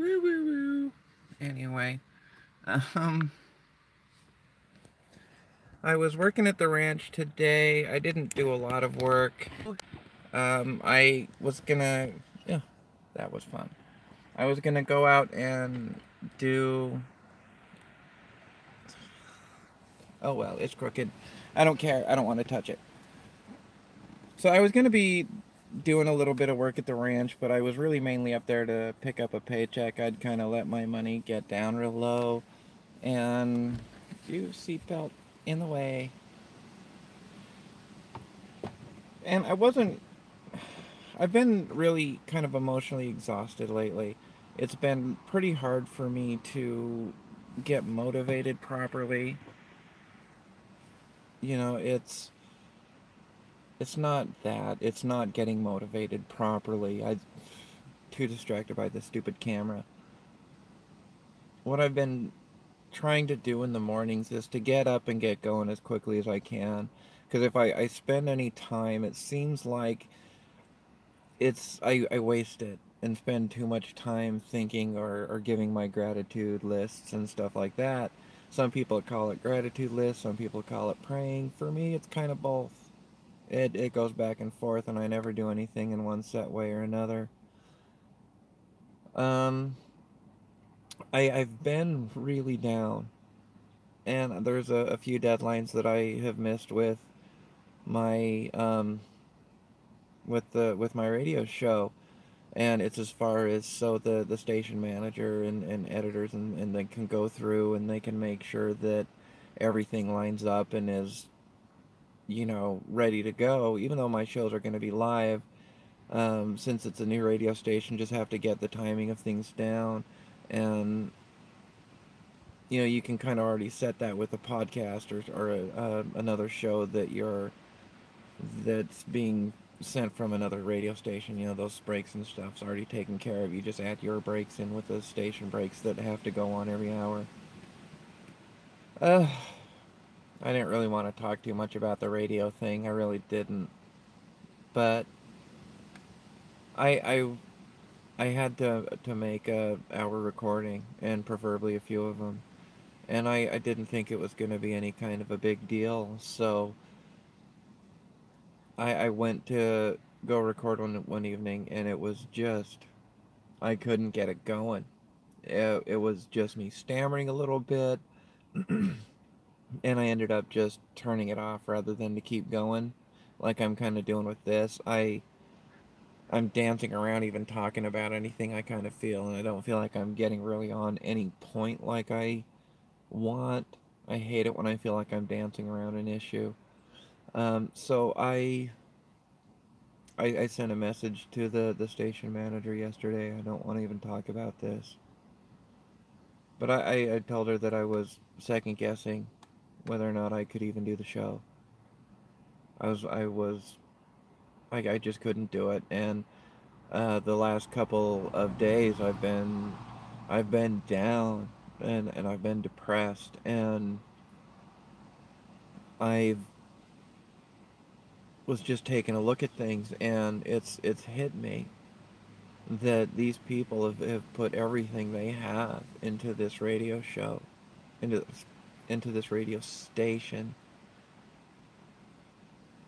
Woo woo woo. Anyway, um, I was working at the ranch today. I didn't do a lot of work. I was gonna, yeah, that was fun. I was gonna go out and do. Oh well, it's crooked. I don't care. I don't want to touch it. So I was gonna be doing a little bit of work at the ranch, but I was really mainly up there to pick up a paycheck. I'd kind of let my money get down real low, and you seatbelt in the way. And I wasn't. I've been really kind of emotionally exhausted lately. It's been pretty hard for me to get motivated properly. You know, it's not that. It's not getting motivated properly. I'm too distracted by the stupid camera. What I've been trying to do in the mornings is to get up and get going as quickly as I can. Because if I spend any time, it seems like I waste it and spend too much time thinking or giving my gratitude lists and stuff like that. Some people call it gratitude lists, some people call it praying. For me, it's kind of both. It goes back and forth, and I never do anything in one set way or another. Um, I've been really down, and there's a few deadlines that I have missed my with my radio show, and it's as far as so the station manager and editors and they can go through and they can make sure that everything lines up and is ready to go, even though my shows are going to be live. Since it's a new radio station, just have to get the timing of things down, and you can kind of already set that with a podcast or another show that's being sent from another radio station. Those breaks and stuff's already taken care of. You just add your breaks in with the station breaks that have to go on every hour. uh, I didn't really want to talk too much about the radio thing. I really didn't, but I I had to make a hour recording, and preferably a few of them, and I didn't think it was going to be any kind of a big deal. So I went to go record one evening, and it was just, I couldn't get it going. It was just me stammering a little bit, and I ended up just turning it off rather than to keep going, like I'm kind of doing with this. I'm dancing around even talking about anything I kind of feel, and I don't feel like I'm getting really on any point like I want. I hate it when I feel like I'm dancing around an issue. So I sent a message to the station manager yesterday. I don't want to even talk about this. But I told her that I was second guessing whether or not I could even do the show. I just couldn't do it, and the last couple of days I've been down, and I've been depressed, and I was just taking a look at things, and it's hit me that these people have put everything they have into this radio show, into into this radio station,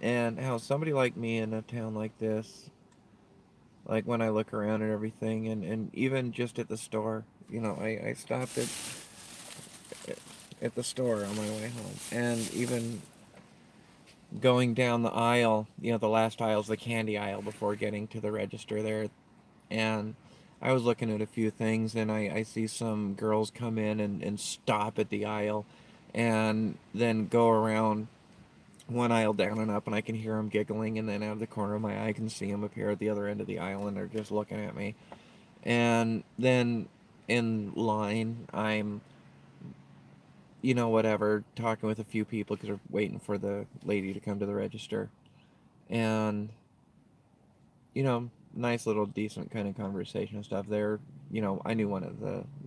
and how somebody like me in a town like this, like when I look around and everything, and even just at the store, I stopped at the store on my way home, and even going down the aisle, the last aisle's the candy aisle before getting to the register there, and I was looking at a few things, and I see some girls come in and stop at the aisle and then go around one aisle down and up, and I can hear them giggling, and then out of the corner of my eye I can see them appear at the other end of the aisle, and they're just looking at me. And then in line, I'm, whatever, talking with a few people because they're waiting for the lady to come to the register. And, nice little decent kind of conversation and stuff there. I knew one of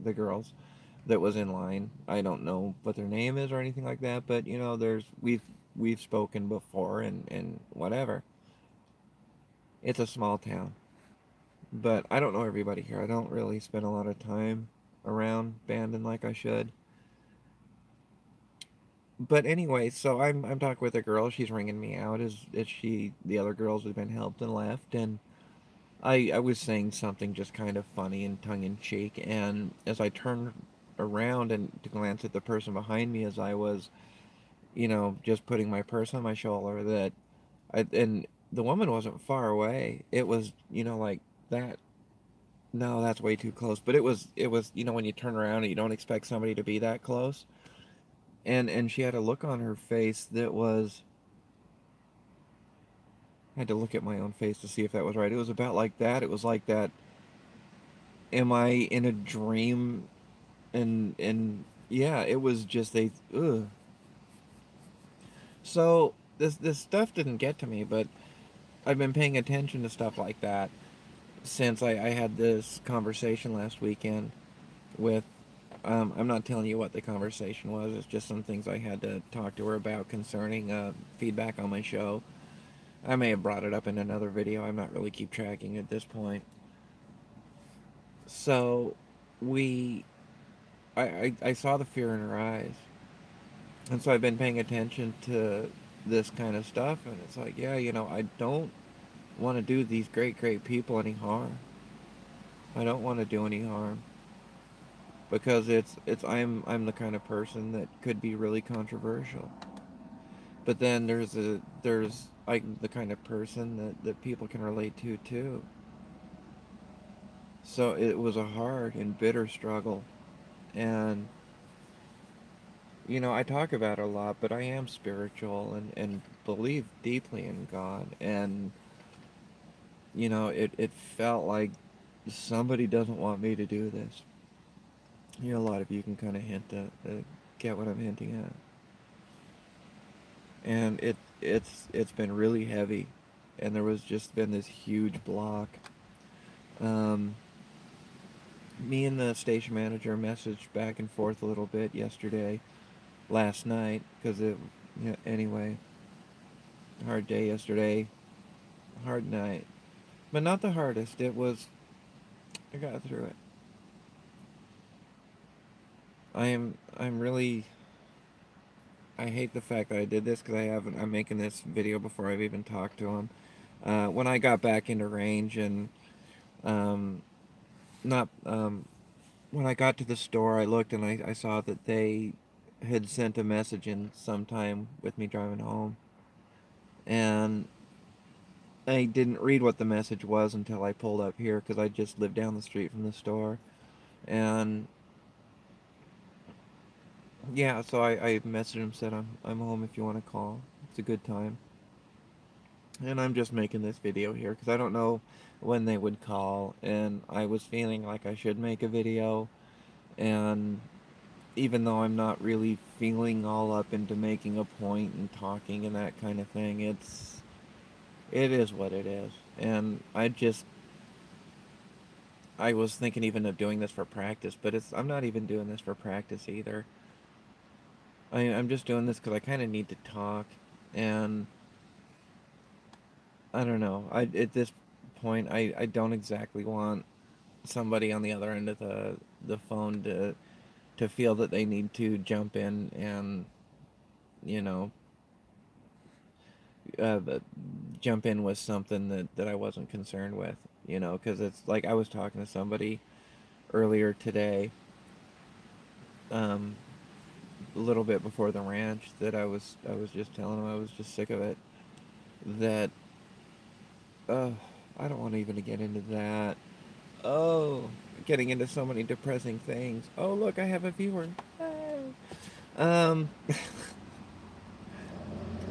the girls that was in line. I don't know what their name is or anything like that, but we've spoken before, and whatever. It's a small town. But I don't know everybody here. I don't really spend a lot of time around Bandon like I should. But anyway, so I'm talking with a girl. She's ringing me out. Is she the other girls have been helped and left? And I was saying something just kind of funny and tongue in cheek. And as I turned around and to glance at the person behind me, as I was, just putting my purse on my shoulder, and the woman wasn't far away. It was, like that. No, that's way too close. But it was, when you turn around and you don't expect somebody to be that close. And she had a look on her face that was, I had to look at my own face to see if that was right. It was about like that. It was like that. Am I in a dream? And yeah, it was just a ugh. So this stuff didn't get to me, but I've been paying attention to stuff like that since I had this conversation last weekend with. I'm not telling you what the conversation was. It's just some things I had to talk to her about concerning feedback on my show. I may have brought it up in another video. I'm not really keep tracking at this point. So we I saw the fear in her eyes. And so I've been paying attention to this kind of stuff, and it's like, yeah, I don't want to do these great people any harm. I don't want to do any harm because it's I'm the kind of person that could be really controversial. But then there's I'm the kind of person that people can relate to too. So it was a hard and bitter struggle, and I talk about it a lot, but I am spiritual and believe deeply in God. And, it felt like somebody doesn't want me to do this. A lot of you can kind of hint at, get what I'm hinting at. And it's been really heavy. And there was just been this huge block. Um, Me and the station manager messaged back and forth a little bit yesterday, last night, because anyway, hard day yesterday, hard night. But not the hardest. It was, I got through it. I'm really, I hate the fact that I did this because I'm making this video before I've even talked to him. When I got back into range and, um, not, when I got to the store, I looked and I saw that they had sent a message in sometime with me driving home. And I didn't read what the message was until I pulled up here because I just lived down the street from the store. And yeah, so I messaged him, said I'm home if you want to call. It's a good time. And I'm just making this video here because I don't know when they would call, and I was feeling like I should make a video. And even though I'm not really feeling all up into making a point and talking and that kind of thing, it is what it is. And I was thinking even of doing this for practice, but I'm not even doing this for practice either. I'm just doing this because I kind of need to talk, and I don't know. At this point, I don't exactly want somebody on the other end of the phone to feel that they need to jump in and you know uh, jump in with something that I wasn't concerned with. Because it's like I was talking to somebody earlier today, um, a little bit before the ranch, that I was just telling them I was just sick of it. That uh, I don't want to even get into that. Oh, getting into so many depressing things. Oh, look, I have a viewer. Hey. Um,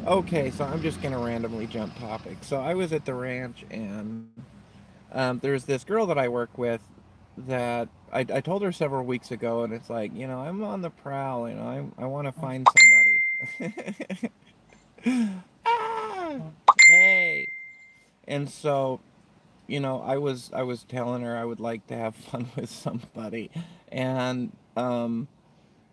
okay, so I'm just gonna randomly jump topics. So I was at the ranch, and there's this girl that I work with that I told her several weeks ago, and it's like, I'm on the prowl. I want to find somebody. Ah, hey. And so, I was telling her I would like to have fun with somebody, and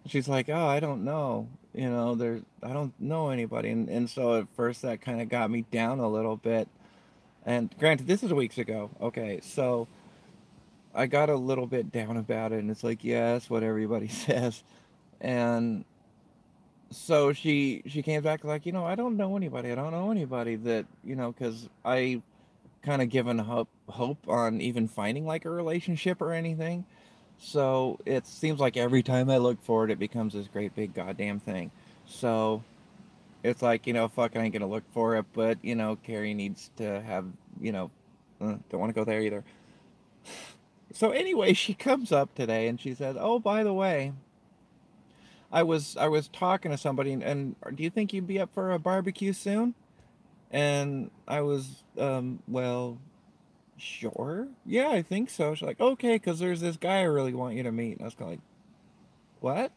she's like, "Oh, I don't know. I don't know anybody." And so at first that kind of got me down a little bit. And granted, this is weeks ago. Okay, so I got a little bit down about it, and it's like, yeah, that's what everybody says. And so she came back like, I don't know anybody. I don't know anybody that, because I kind of given hope on even finding like a relationship or anything. So it seems like every time I look forward, it becomes this great big goddamn thing. So it's like, fuck, I ain't gonna look for it, but Carrie needs to have, don't want to go there either. So anyway, she comes up today and she says, "Oh, by the way, I was talking to somebody, and do you think you'd be up for a barbecue soon?" And I was, well, sure. Yeah, I think so. She's like, "Okay, because there's this guy I really want you to meet." And I was kind of like, "What?"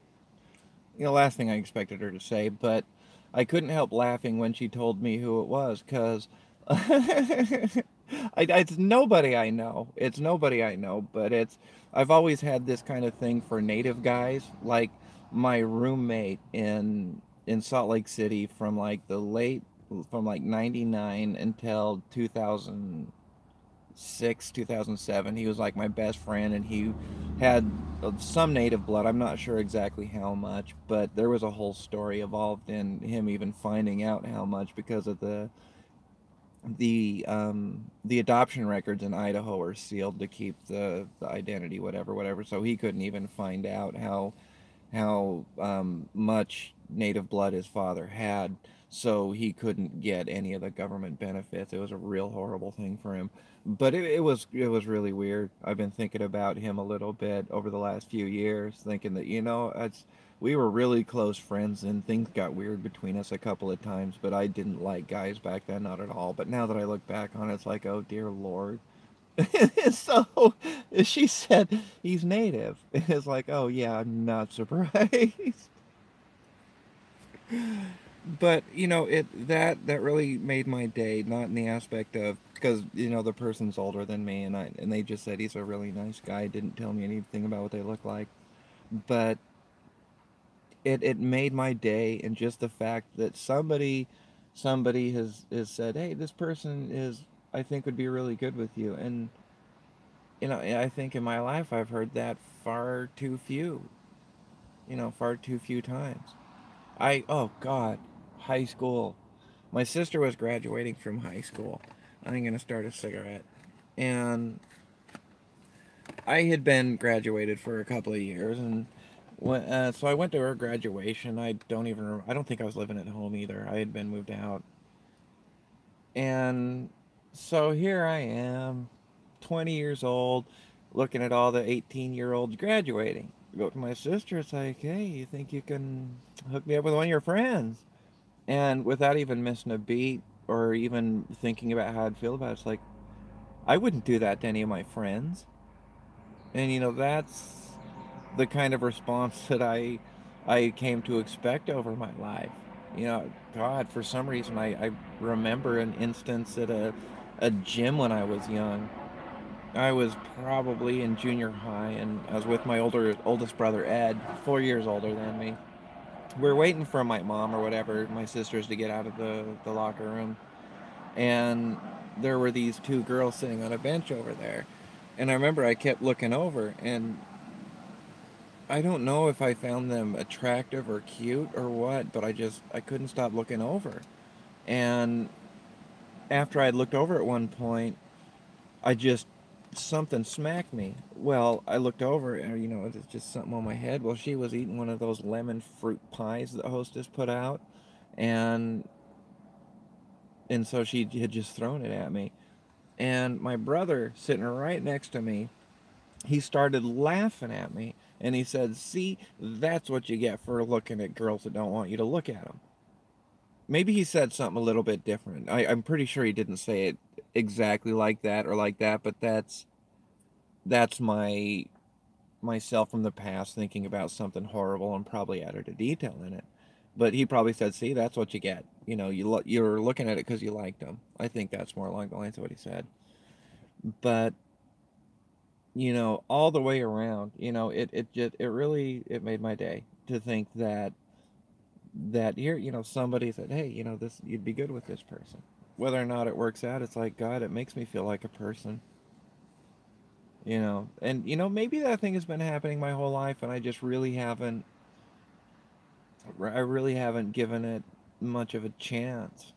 Last thing I expected her to say, but I couldn't help laughing when she told me who it was, because it's nobody I know. It's nobody I know, but I've always had this kind of thing for native guys. Like my roommate in Salt Lake City from like 99 until 2006, 2007. He was like my best friend, and he had some native blood. I'm not sure exactly how much, but there was a whole story involved in him even finding out how much because of the adoption records in Idaho are sealed to keep the identity, whatever. So he couldn't even find out how much native blood his father had, so he couldn't get any of the government benefits. It was a real horrible thing for him, but it was really weird. I've been thinking about him a little bit over the last few years, thinking that we were really close friends, and things got weird between us a couple of times, but I didn't like guys back then, not at all. But now that I look back on it, it's like, oh dear Lord. So she said he's native. It's like, oh yeah, I'm not surprised. But that really made my day, not in the aspect of, because the person's older than me, and they just said he's a really nice guy. Didn't tell me anything about what they look like, but it made my day, and just the fact that somebody has said, hey, this person is, I think, would be really good with you. And I think in my life I've heard that far too few, far too few times. Oh God, high school. My sister was graduating from high school. I'm gonna start a cigarette. And I had been graduated for a couple of years, and so I went to her graduation. I don't think I was living at home either. I had been moved out. And so here I am, 20 years old, looking at all the 18-year-olds graduating. I go to my sister, it's like, hey, you think you can hook me up with one of your friends? And without even missing a beat or even thinking about how I'd feel about it, it's like, I wouldn't do that to any of my friends. And that's the kind of response that I came to expect over my life. God, for some reason I remember an instance at a gym when I was young. I was probably in junior high, and I was with my oldest brother Ed, 4 years older than me. We were waiting for my mom or whatever, my sisters, to get out of the locker room, and there were these two girls sitting on a bench over there. And I remember I kept looking over, and I don't know if I found them attractive or cute or what, but I couldn't stop looking over. And after I looked over at one point, I just something smacked me. Well, I looked over, and it's just something on my head. Well, she was eating one of those lemon fruit pies that Hostess put out, and so she had just thrown it at me. And my brother, sitting right next to me, he started laughing at me, and he said, "See, that's what you get for looking at girls that don't want you to look at them." Maybe he said something a little bit different. I'm pretty sure he didn't say it exactly like that or like that, but that's myself from the past thinking about something horrible and probably added a detail in it. But he probably said, "See, that's what you get. You're looking at it because you liked them." I think that's more along the lines of what he said. But all the way around, it really it made my day to think that here, somebody said, "Hey, this you'd be good with this person." whether or not it works out, it's like, God, it makes me feel like a person, you know. And, you know, maybe that thing has been happening my whole life and I really haven't given it much of a chance.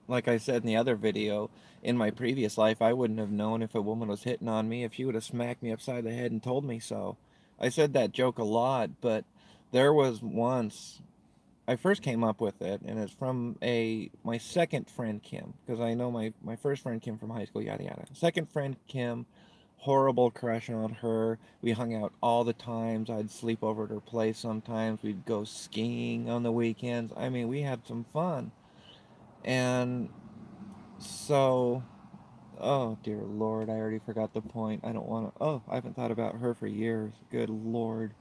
Like I said in the other video, in my previous life, I wouldn't have known if a woman was hitting on me if she would have smacked me upside the head and told me so. I said that joke a lot, but there was once I first came up with it, and it's from my second friend Kim, because I know my first friend Kim from high school, yada yada. Second friend Kim, horrible crush on her. We hung out all the times. I'd sleep over at her place sometimes. We'd go skiing on the weekends. I mean, we had some fun. And so, oh dear Lord, I already forgot the point. I don't want to. Oh, I haven't thought about her for years. Good Lord.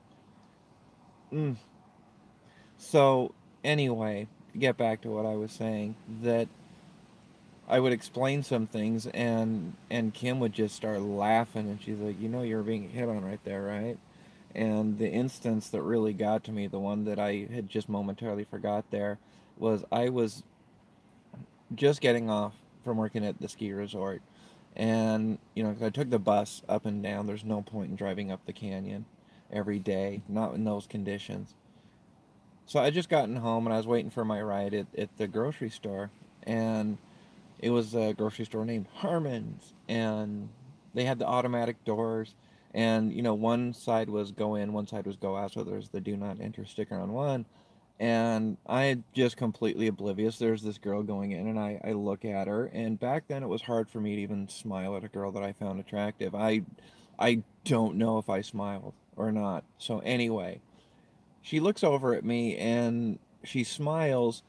Mm. So, anyway, to get back to what I was saying, that I would explain some things, and Kim would just start laughing, and she's like, "You know, you're being hit on right there, right?" And the instance that really got to me, the one that I had just momentarily forgot there, was I was just getting off from working at the ski resort. And, you know, 'cause I took the bus up and down. There's no point in driving up the canyon every day, not in those conditions. So I just gotten home and I was waiting for my ride at the grocery store. And it was a grocery store named Harmon's. And they had the automatic doors. And, you know, one side was go in, one side was go out. So there's the do not enter sticker on one. And I just completely oblivious. There's this girl going in, and I look at her. And back then, it was hard for me to even smile at a girl that I found attractive. I don't know if I smiled or not. So anyway, she looks over at me, and she smiles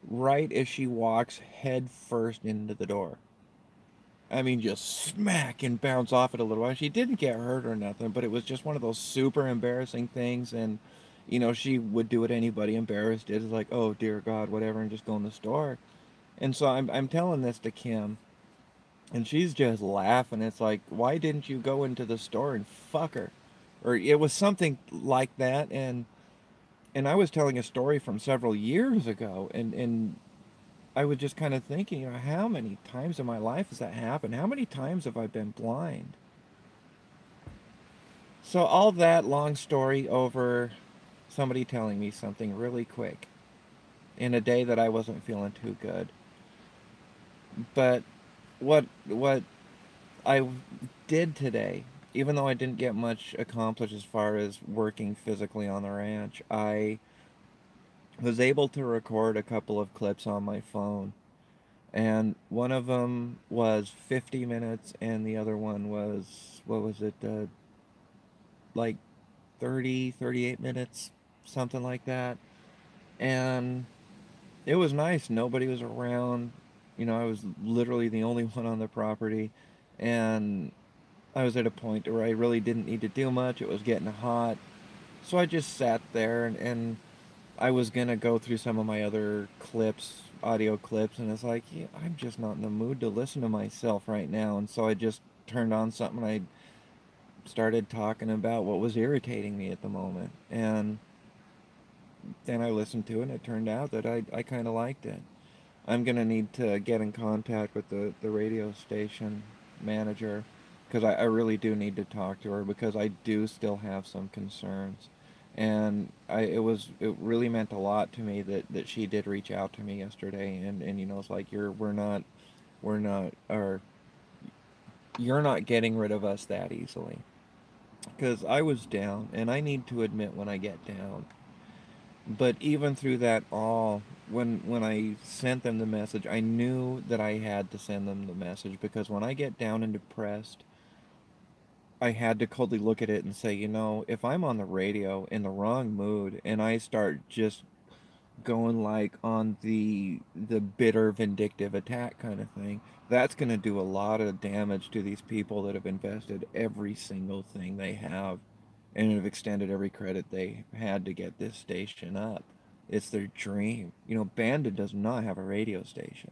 right as she walks head first into the door. I mean, just smack and bounce off it a little while. She didn't get hurt or nothing, but it was just one of those super embarrassing things. And, you know, she would do what anybody embarrassed did. It's like, oh, dear God, whatever, and just go in the store. And so I'm telling this to Kim, and she's just laughing. It's like, why didn't you go into the store and fuck her? Or it was something like that. And I was telling a story from several years ago, and I was just kind of thinking, you know, how many times in my life has that happened? How many times have I been blind? So all that long story over somebody telling me something really quick in a day that I wasn't feeling too good. But what I did today, even though I didn't get much accomplished as far as working physically on the ranch, I was able to record a couple of clips on my phone. And one of them was 50 minutes, and the other one was, what was it, like 30, 38 minutes, something like that. And it was nice. Nobody was around. You know, I was literally the only one on the property. And I was at a point where I really didn't need to do much. It was getting hot. So I just sat there, and I was going to go through some of my other clips, audio clips, and it's like, yeah, I'm just not in the mood to listen to myself right now. And so I just turned on something. I started talking about what was irritating me at the moment. And then I listened to it, and it turned out that I kind of liked it. I'm going to need to get in contact with the radio station manager, because I really do need to talk to her, because I do still have some concerns. And it really meant a lot to me that she did reach out to me yesterday, and you know, it's like, we're not or you're not getting rid of us that easily. Because I was down, and I need to admit when I get down. But even through that all, when I sent them the message, I knew that I had to send them the message, because when I get down and depressed, I had to coldly look at it and say, you know, if I'm on the radio in the wrong mood and I start just going like on the bitter vindictive attack kind of thing, that's going to do a lot of damage to these people that have invested every single thing they have and have extended every credit they had to get this station up. It's their dream. You know, Bandon does not have a radio station.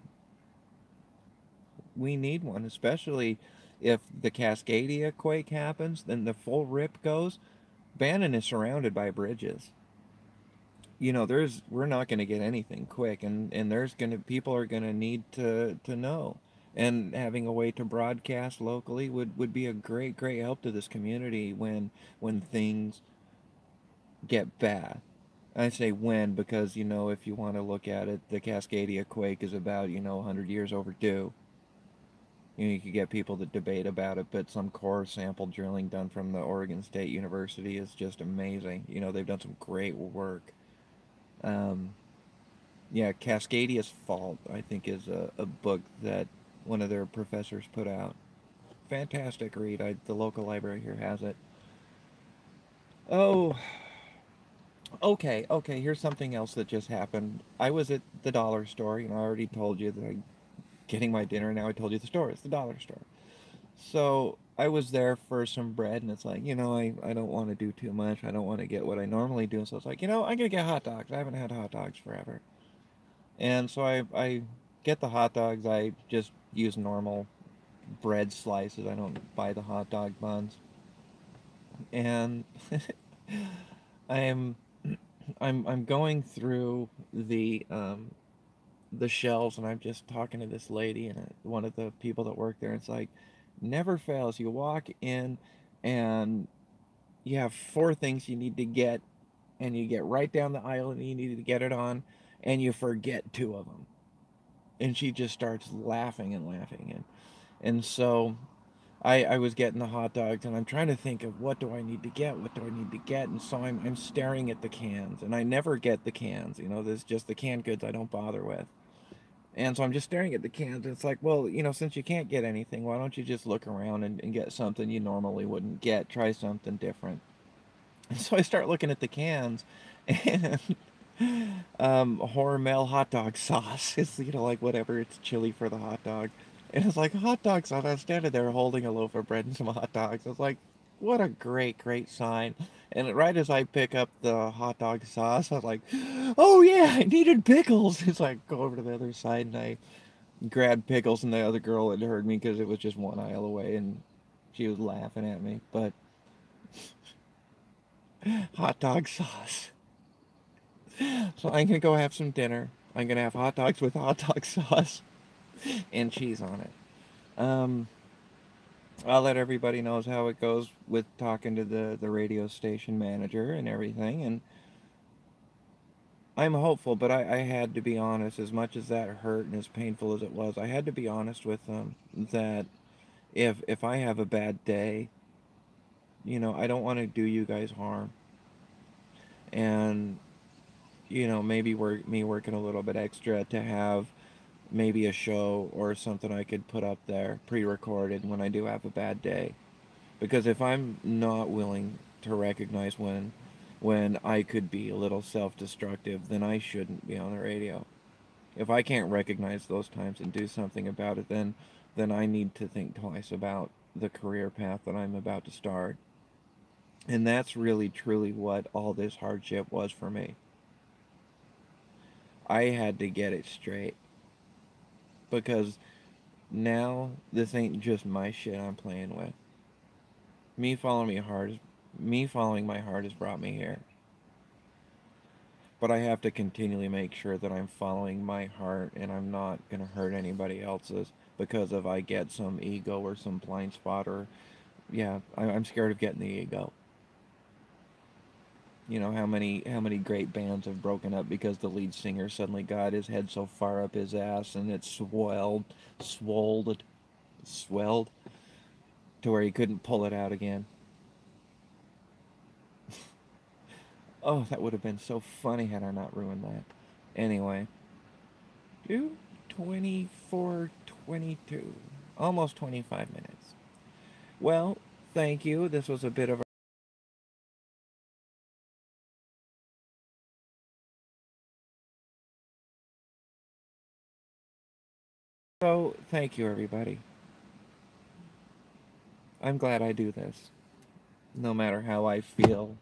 We need one, especially if the Cascadia quake happens, then the full rip goes. Bannon is surrounded by bridges. you know, we're not going to get anything quick, and there's going to people are going to need to know, and having a way to broadcast locally would be a great help to this community when things get bad. I say when because, you know, if you want to look at it, the Cascadia quake is about, you know, 100 years overdue. You know, you could get people to debate about it, but some core sample drilling done from the Oregon State University is just amazing. You know, they've done some great work. Um, yeah, Cascadia's Fault, I think, is a book that one of their professors put out. Fantastic read. The local library here has it. Oh, okay. Here's something else that just happened. I was at the dollar store. You know, I already told you that I'm getting my dinner. Now I told you the store. It's the dollar store. So I was there for some bread, and it's like, you know, I don't want to do too much. I don't want to get what I normally do. So it's like, you know, I'm going to get hot dogs. I haven't had hot dogs forever. And so I get the hot dogs. I just use normal bread slices. I don't buy the hot dog buns. And I'm I'm going through the shelves, and I'm just talking to this lady and one of the people that work there. It's like, never fails. You walk in, and you have four things you need to get, and you get right down the aisle, and you need to get it on, and you forget two of them. And she just starts laughing and laughing, and so I was getting the hot dogs, and I'm trying to think of what do I need to get, what do I need to get, and so I'm staring at the cans, and I never get the cans. You know, there's just the canned goods I don't bother with. And so I'm just staring at the cans, and it's like, well, you know, since you can't get anything, why don't you just look around and get something you normally wouldn't get? Try something different. And so I start looking at the cans, and Hormel hot dog sauce is, you know, like whatever, it's chili for the hot dog. And it's like hot dog sauce. I'm standing there holding a loaf of bread and some hot dogs. It's like, what a great sign. And right as I pick up the hot dog sauce, I was like, oh yeah, I needed pickles. It's like, go over to the other side, and I grabbed pickles, and the other girl had heard me because it was just one aisle away, and she was laughing at me. But hot dog sauce. So I'm gonna go have some dinner. I'm gonna have hot dogs with hot dog sauce and cheese on it. I'll let everybody knows how it goes with talking to the radio station manager and everything. And I'm hopeful, but I had to be honest. As much as that hurt and as painful as it was, I had to be honest with them that if I have a bad day, you know, I don't want to do you guys harm. And you know, maybe me working a little bit extra to have maybe a show or something I could put up there pre-recorded when I do have a bad day. Because if I'm not willing to recognize when I could be a little self-destructive, then I shouldn't be on the radio. If I can't recognize those times and do something about it, then I need to think twice about the career path that I'm about to start. And that's really truly what all this hardship was for me. I had to get it straight because now this ain't just my shit I'm playing with. Me following me hard, me following my heart has brought me here. But I have to continually make sure that I'm following my heart and I'm not gonna hurt anybody else's because if I get some ego or some blind spot or yeah, I'm scared of getting the ego. You know how many great bands have broken up because the lead singer suddenly got his head so far up his ass and it swelled to where he couldn't pull it out again. Oh, that would have been so funny had I not ruined that. Anyway, 24:22, almost 25 minutes. Well, thank you. This was a bit of a so thank you everybody. I'm glad I do this, no matter how I feel.